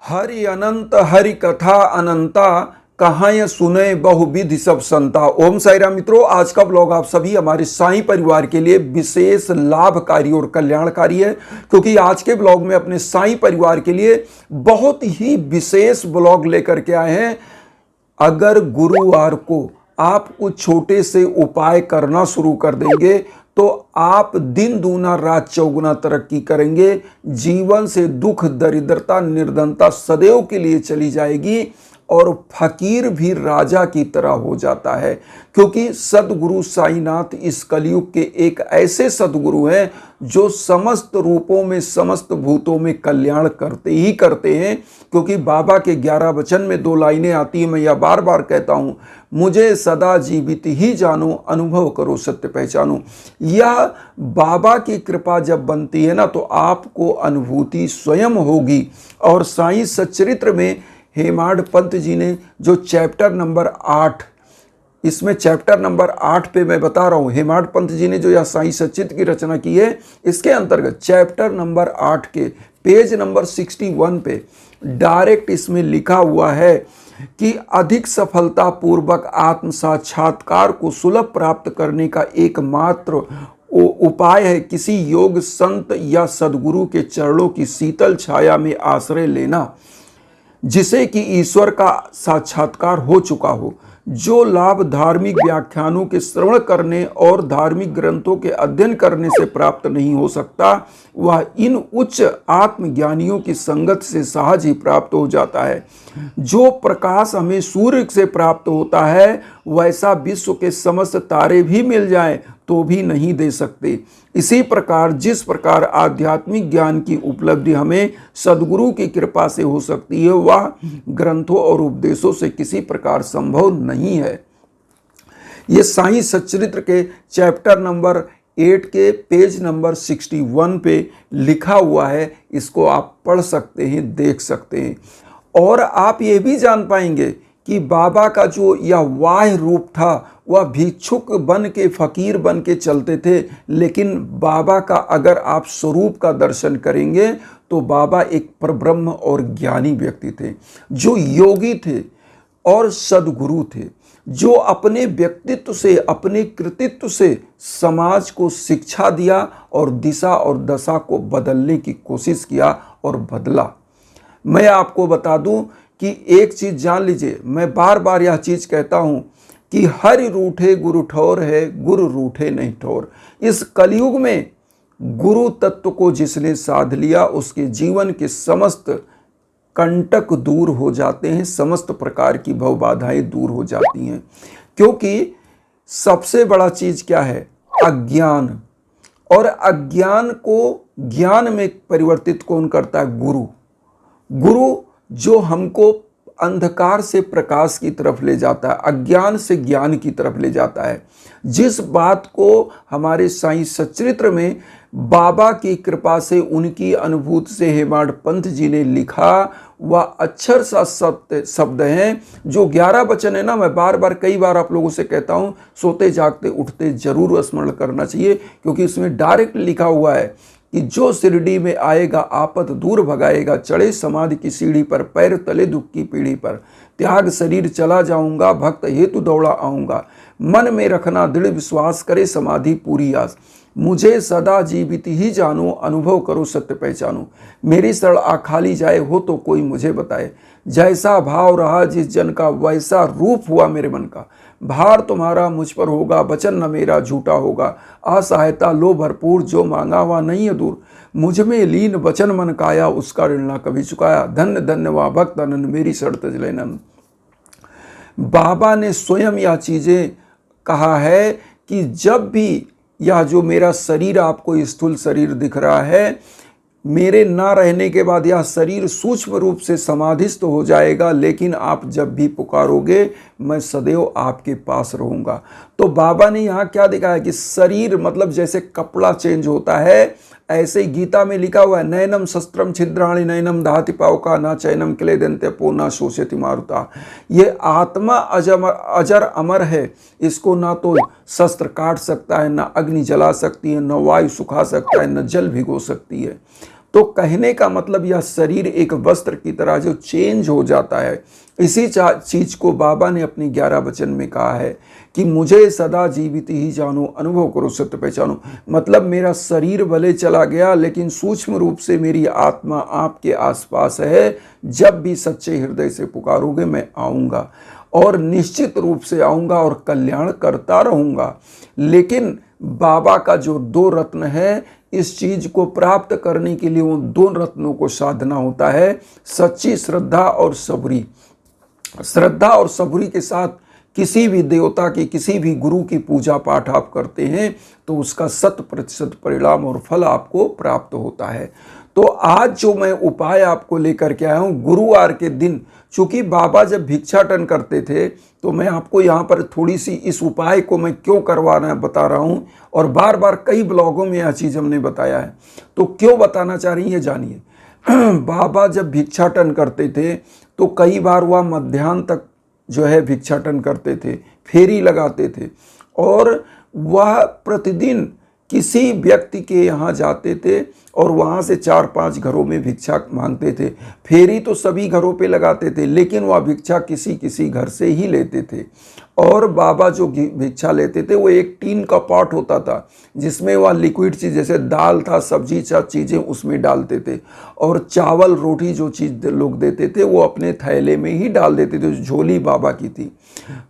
हरि अनंत हरि कथा अनंता, कहाँ ये सुने बहुविधि सब संता। ओम साई राम मित्रों, आज का ब्लॉग आप सभी हमारे साईं परिवार के लिए विशेष लाभकारी और कल्याणकारी है, क्योंकि आज के ब्लॉग में अपने साईं परिवार के लिए बहुत ही विशेष ब्लॉग लेकर के आए हैं। अगर गुरुवार को आप कुछ छोटे से उपाय करना शुरू कर देंगे तो आप दिन दूना रात चौगुना तरक्की करेंगे। जीवन से दुख, दरिद्रता, निर्धनता सदैव के लिए चली जाएगी और फकीर भी राजा की तरह हो जाता है, क्योंकि सदगुरु साईनाथ इस कलयुग के एक ऐसे सदगुरु हैं जो समस्त रूपों में, समस्त भूतों में कल्याण करते ही करते हैं। क्योंकि बाबा के 11 वचन में 2 लाइनें आती हैं, मैं यह बार बार कहता हूं, मुझे सदा जीवित ही जानो, अनुभव करो सत्य पहचानो। यह बाबा की कृपा जब बनती है ना, तो आपको अनुभूति स्वयं होगी। और साईं सच्चरित्र में हेमाड पंत जी ने जो चैप्टर नंबर 8, इसमें चैप्टर नंबर 8 पे मैं बता रहा हूँ, हेमाड पंत जी ने जो यह साईं सच्चित की रचना की है, इसके अंतर्गत चैप्टर नंबर 8 के पेज नंबर 61 पे डायरेक्ट इसमें लिखा हुआ है कि अधिक सफलता पूर्वक आत्म साक्षात्कार को सुलभ प्राप्त करने का एकमात्र उपाय है किसी योग संत या सदगुरु के चरणों की शीतल छाया में आश्रय लेना, जिसे कि ईश्वर का साक्षात्कार हो चुका हो। जो लाभ धार्मिक व्याख्यानों के श्रवण करने और धार्मिक ग्रंथों के अध्ययन करने से प्राप्त नहीं हो सकता, वह इन उच्च आत्मज्ञानियों की संगत से सहज ही प्राप्त हो जाता है। जो प्रकाश हमें सूर्य से प्राप्त होता है, वैसा विश्व के समस्त तारे भी मिल जाएं तो भी नहीं दे सकते। इसी प्रकार जिस प्रकार आध्यात्मिक ज्ञान की उपलब्धि हमें सदगुरु की कृपा से हो सकती है, वह ग्रंथों और उपदेशों से किसी प्रकार संभव नहीं है। ये साईं सच्चरित्र के चैप्टर नंबर 8 के पेज नंबर 61 पे लिखा हुआ है। इसको आप पढ़ सकते हैं, देख सकते हैं। और आप ये भी जान पाएंगे कि बाबा का जो यह वाह्य रूप था, वह भिक्षुक बन के, फकीर बन के चलते थे, लेकिन बाबा का अगर आप स्वरूप का दर्शन करेंगे तो बाबा एक परब्रह्म और ज्ञानी व्यक्ति थे, जो योगी थे और सदगुरु थे, जो अपने व्यक्तित्व से, अपने कृतित्व से समाज को शिक्षा दिया और दिशा और दशा को बदलने की कोशिश किया और बदला। मैं आपको बता दूं कि एक चीज जान लीजिए, मैं बार बार यह चीज कहता हूं कि हरि रूठे गुरु ठौर है, गुरु रूठे नहीं ठौर। इस कलयुग में गुरु तत्व को जिसने साध लिया, उसके जीवन के समस्त कंटक दूर हो जाते हैं, समस्त प्रकार की भव बाधाएं दूर हो जाती हैं। क्योंकि सबसे बड़ा चीज क्या है? अज्ञान। और अज्ञान को ज्ञान में परिवर्तित कौन करता है? गुरु। गुरु जो हमको अंधकार से प्रकाश की तरफ ले जाता है, अज्ञान से ज्ञान की तरफ ले जाता है। जिस बात को हमारे साईं सच्चरित्र में बाबा की कृपा से, उनकी अनुभूति से हेमाड पंत जी ने लिखा, वह अक्षर सा शब्द हैं। जो 11 वचन है ना, मैं बार बार कई बार आप लोगों से कहता हूं, सोते जागते उठते जरूर स्मरण करना चाहिए, क्योंकि इसमें डायरेक्ट लिखा हुआ है कि जो शिरडी में आएगा आपत दूर भगाएगा, चढ़े समाधि की सीढ़ी पर, पैर तले दुख की पीढ़ी पर, त्याग शरीर चला जाऊंगा, भक्त हेतु दौड़ा आऊंगा, मन में रखना दृढ़ विश्वास, करे समाधि पूरी आस, मुझे सदा जीवित ही जानो, अनुभव करो सत्य पहचानो, मेरी शरण आ खाली जाए हो तो कोई मुझे बताए, जैसा भाव रहा जिस जन का, वैसा रूप हुआ मेरे मन का, भार तुम्हारा मुझ पर होगा, वचन न मेरा झूठा होगा, असहायता लो भरपूर, जो मांगा वह नहीं है दूर, मुझ में लीन वचन मन काया, उसका ऋण ना कभी चुकाया, धन्य धन्य वह भक्त अनंत, मेरी शरण तज लेनन। बाबा ने स्वयं यह चीजें कहा है कि जब भी यह जो मेरा शरीर आपको स्थूल शरीर दिख रहा है, मेरे ना रहने के बाद यह शरीर सूक्ष्म रूप से समाधिस्थ हो जाएगा, लेकिन आप जब भी पुकारोगे मैं सदैव आपके पास रहूंगा। तो बाबा ने यहाँ क्या दिखाया कि शरीर मतलब जैसे कपड़ा चेंज होता है, ऐसे ही गीता में लिखा हुआ है, नयनम शस्त्रम छिद्राणि नयनम दहति पावका, ना चैनम क्लेदन्ते पो ना शोषयति मारुता। ये आत्मा अजर अमर है, इसको ना तो शस्त्र काट सकता है, ना अग्नि जला सकती है, न वायु सुखा सकता है, न जल भिगो सकती है। तो कहने का मतलब यह शरीर एक वस्त्र की तरह जो चेंज हो जाता है, इसी चीज को बाबा ने अपनी 11 वचन में कहा है कि मुझे सदा जीवित ही जानो, अनुभव करो, सत्य पहचानो। मतलब मेरा शरीर भले चला गया लेकिन सूक्ष्म रूप से मेरी आत्मा आपके आसपास है। जब भी सच्चे हृदय से पुकारोगे मैं आऊँगा और निश्चित रूप से आऊँगा और कल्याण करता रहूँगा। लेकिन बाबा का जो 2 रत्न है, इस चीज को प्राप्त करने के लिए उन 2 रत्नों को साधना होता है, सच्ची श्रद्धा और सबूरी। श्रद्धा और सबूरी के साथ किसी भी देवता की, किसी भी गुरु की पूजा पाठ आप करते हैं तो उसका 100% परिणाम और फल आपको प्राप्त होता है। तो आज जो मैं उपाय आपको लेकर के आया हूँ, गुरुवार के दिन, चूंकि बाबा जब भिक्षाटन करते थे तो मैं आपको यहाँ पर थोड़ी सी इस उपाय को मैं क्यों करवाना बता रहा हूँ, और बार बार कई ब्लॉगों में यह चीज़ हमने बताया है, तो क्यों बताना चाह रही है जानिए। बाबा जब भिक्षाटन करते थे तो कई बार वह मध्याह्न तक जो है भिक्षाटन करते थे, फेरी लगाते थे, और वह प्रतिदिन किसी व्यक्ति के यहाँ जाते थे और वहाँ से 4-5 घरों में भिक्षा मांगते थे। फेरी तो सभी घरों पे लगाते थे लेकिन वह भिक्षा किसी किसी घर से ही लेते थे। और बाबा जो भिक्षा लेते थे वो एक टीन का पॉट होता था जिसमें वह लिक्विड चीज़ जैसे दाल था, सब्जी चीज़ें उसमें डालते थे, और चावल रोटी जो चीज़ लोग देते थे वो अपने थैले में ही डाल देते थे। झोली बाबा की थी।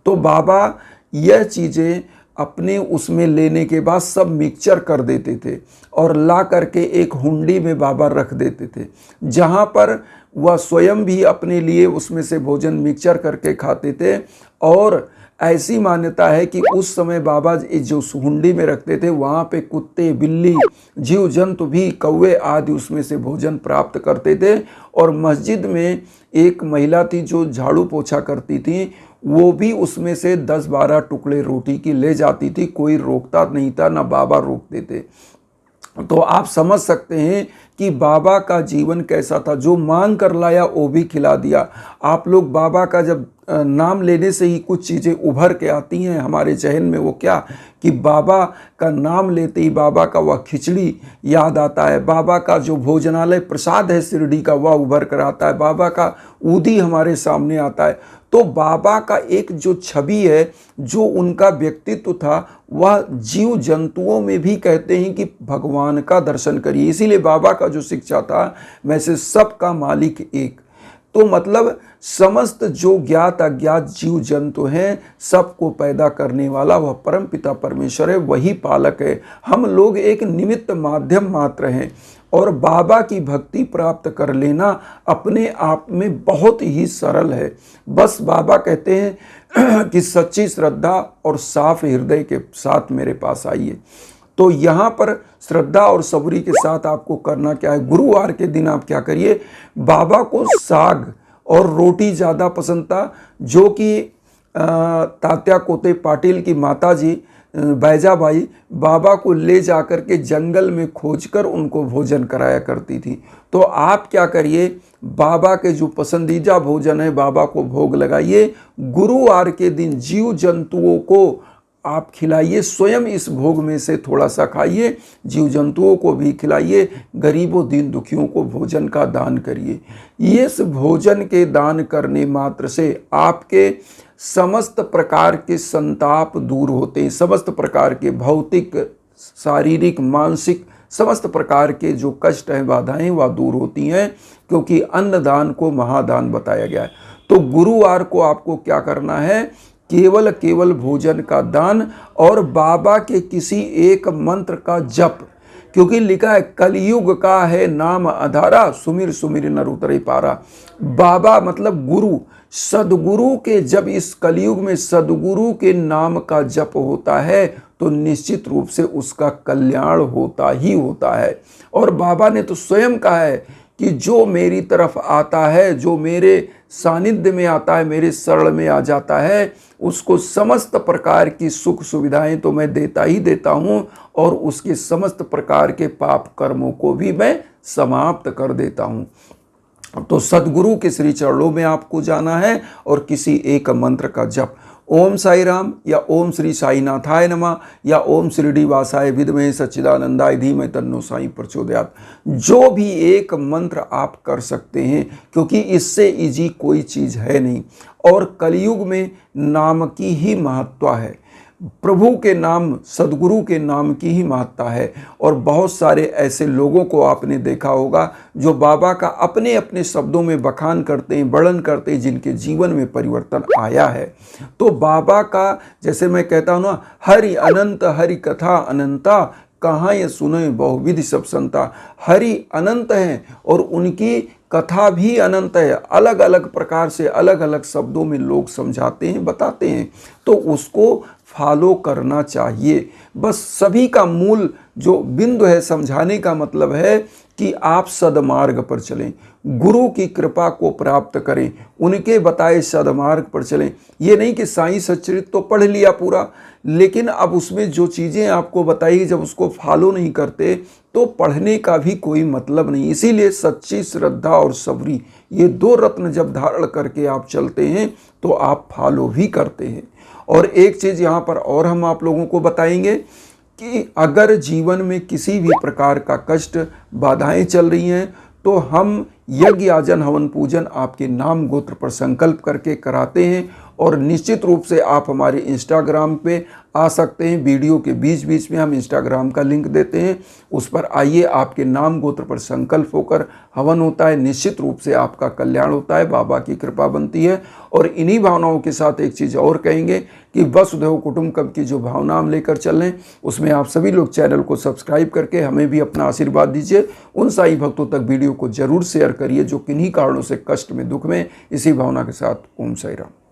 तो बाबा यह चीज़ें अपने उसमें लेने के बाद सब मिक्सचर कर देते थे और ला करके एक हुंडी में बाबा रख देते थे, जहाँ पर वह स्वयं भी अपने लिए उसमें से भोजन मिक्सचर करके खाते थे। और ऐसी मान्यता है कि उस समय बाबा जो हुंडी में रखते थे वहाँ पे कुत्ते, बिल्ली, जीव जंतु भी, कौवे आदि उसमें से भोजन प्राप्त करते थे। और मस्जिद में एक महिला थी जो झाड़ू पोछा करती थी, वो भी उसमें से 10-12 टुकड़े रोटी की ले जाती थी। कोई रोकता नहीं था, ना बाबा रोकते थे। तो आप समझ सकते हैं कि बाबा का जीवन कैसा था। जो मांग कर लाया वो भी खिला दिया। आप लोग बाबा का जब नाम लेने से ही कुछ चीज़ें उभर के आती हैं हमारे जहन में, वो क्या कि बाबा का नाम लेते ही बाबा का वह खिचड़ी याद आता है, बाबा का जो भोजनालय प्रसाद है शिरडी का वह उभर कर आता है, बाबा का ऊदी हमारे सामने आता है। तो बाबा का एक जो छवि है, जो उनका व्यक्तित्व था, वह जीव जंतुओं में भी कहते हैं कि भगवान का दर्शन करिए। इसीलिए बाबा का जो शिक्षा था, मैं से सबका मालिक एक। तो मतलब समस्त जो ज्ञात अज्ञात जीव जंतु हैं, सबको पैदा करने वाला वह परम पिता परमेश्वर है, वही पालक है। हम लोग एक निमित्त माध्यम मात्र हैं। और बाबा की भक्ति प्राप्त कर लेना अपने आप में बहुत ही सरल है। बस बाबा कहते हैं कि सच्ची श्रद्धा और साफ हृदय के साथ मेरे पास आइए। तो यहाँ पर श्रद्धा और सबूरी के साथ आपको करना क्या है, गुरुवार के दिन आप क्या करिए, बाबा को साग और रोटी ज़्यादा पसंद था, जो कि तात्या कोते पाटिल की माता जी बैजाबाई बाबा को ले जाकर के जंगल में खोजकर उनको भोजन कराया करती थी। तो आप क्या करिए, बाबा के जो पसंदीदा भोजन है बाबा को भोग लगाइए। गुरुवार के दिन जीव जंतुओं को आप खिलाइए, स्वयं इस भोग में से थोड़ा सा खाइए, जीव जंतुओं को भी खिलाइए, गरीबों दीन दुखियों को भोजन का दान करिए। इस भोजन के दान करने मात्र से आपके समस्त प्रकार के संताप दूर होते हैं, समस्त प्रकार के भौतिक, शारीरिक, मानसिक समस्त प्रकार के जो कष्ट हैं, बाधाएं, वह दूर होती हैं, क्योंकि अन्नदान को महादान बताया गया है। तो गुरुवार को आपको क्या करना है, केवल भोजन का दान और बाबा के किसी एक मंत्र का जप, क्योंकि लिखा है कलयुग का है नाम आधारा, सुमिर सुमिर नर उतरे पारा। बाबा मतलब गुरु, सदगुरु के, जब इस कलयुग में सदगुरु के नाम का जप होता है तो निश्चित रूप से उसका कल्याण होता ही होता है। और बाबा ने तो स्वयं कहा है कि जो मेरी तरफ आता है, जो मेरे सानिध्य में आता है, मेरे शरण में आ जाता है, उसको समस्त प्रकार की सुख सुविधाएं तो मैं देता ही देता हूँ, और उसके समस्त प्रकार के पाप कर्मों को भी मैं समाप्त कर देता हूँ। तो सदगुरु के श्री चरणों में आपको जाना है और किसी एक मंत्र का जप। ओम साई राम या ओम श्री साईनाथाय नमः या ओम शिरडी वासाय विद्महे सच्चिदानंदाय धीमहि तन्नो साई प्रचोदयात्। जो भी एक मंत्र आप कर सकते हैं, क्योंकि इससे इजी कोई चीज़ है नहीं। और कलयुग में नाम की ही महत्ता है, प्रभु के नाम, सदगुरु के नाम की ही महत्ता है। और बहुत सारे ऐसे लोगों को आपने देखा होगा जो बाबा का अपने अपने शब्दों में बखान करते हैं, वर्णन करते हैं, जिनके जीवन में परिवर्तन आया है। तो बाबा का, जैसे मैं कहता हूँ ना, हरि अनंत हरि कथा अनंता, कहाँ ये सुने बहुविधि सब संता। हरि अनंत हैं और उनकी कथा भी अनंत है। अलग अलग प्रकार से अलग अलग शब्दों में लोग समझाते हैं, बताते हैं, तो उसको फॉलो करना चाहिए। बस सभी का मूल जो बिंदु है समझाने का मतलब है कि आप सदमार्ग पर चलें, गुरु की कृपा को प्राप्त करें, उनके बताए सदमार्ग पर चलें। ये नहीं कि साईं सच्चरित्र तो पढ़ लिया पूरा, लेकिन अब उसमें जो चीज़ें आपको बताई जब उसको फॉलो नहीं करते तो पढ़ने का भी कोई मतलब नहीं। इसीलिए सच्ची श्रद्धा और सबरी, ये दो रत्न जब धारण करके आप चलते हैं तो आप फॉलो भी करते हैं। और एक चीज़ यहाँ पर और हम आप लोगों को बताएंगे कि अगर जीवन में किसी भी प्रकार का कष्ट, बाधाएं चल रही हैं, तो हम यज्ञ याजन हवन पूजन आपके नाम गोत्र पर संकल्प करके कराते हैं। और निश्चित रूप से आप हमारे इंस्टाग्राम पे आ सकते हैं। वीडियो के बीच बीच में हम इंस्टाग्राम का लिंक देते हैं, उस पर आइए, आपके नाम गोत्र पर संकल्प होकर हवन होता है। निश्चित रूप से आपका कल्याण होता है, बाबा की कृपा बनती है। और इन्हीं भावनाओं के साथ एक चीज़ और कहेंगे कि वसुधैव कुटुंबकम की जो भावना हम लेकर चल रहे हैं, उसमें आप सभी लोग चैनल को सब्सक्राइब करके हमें भी अपना आशीर्वाद दीजिए। उन साई भक्तों तक वीडियो को जरूर शेयर करिए जो किन्हीं कारणों से कष्ट में, दुख में। इसी भावना के साथ ओम साई राम।